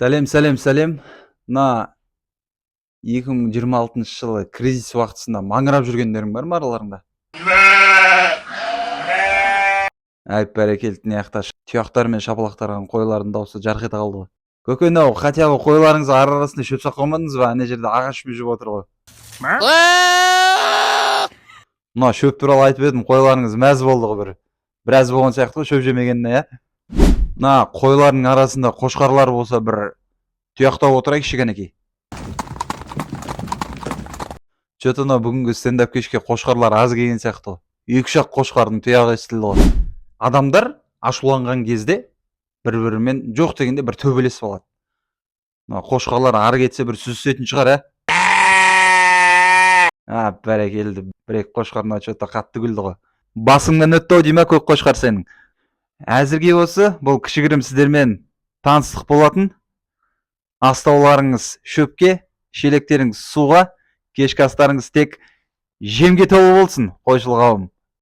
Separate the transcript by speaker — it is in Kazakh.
Speaker 1: Сәлем. Мына 2026 жылы кризис уақытысында маңырап жүргендерің бар ма араларыңда? Әй, бәрекелді, мына тұяқтар мен шапалақтарған қойлардың дауысы жарқ ете қалды ғой. Көкен ау, хотя бы қойларыңыз арасында шөп саққанбадыңыз ба? Ана жерде ағаш жүзіп отыр ғой. Мына шөп туралы айтып едім, қойларыңыз мәз болды ғой біраз болған сияқты ғой шөп жемегеніне, иә? Мына қойлардың арасында қошқарлар болса бір тұяқтап отырайық кішкенекей. Что-то бүгінгі стендап кешке қошқарлар аз келген сияқты ғой. 2-3 қошқардың тұяғы естілді ғой. Адамдар ашуланған кезде бір-бірімен жоқ дегенде бір төбелес болады. Қошқарлар ары кетсе бір сүзісетін шығар, бәрекелді. Бір-екі қошқарына что-то қатты күлді ғой. Басыңнан өтті ау дейма көк қошқар сенің. Әзірге осы, бұл кішігірім сіздермен таныстық болатын. Астауларыңыз шөпке, шелектеріңіз суға, кешкі астарыңыз тек жемге толы болсын, қойшыл қауым.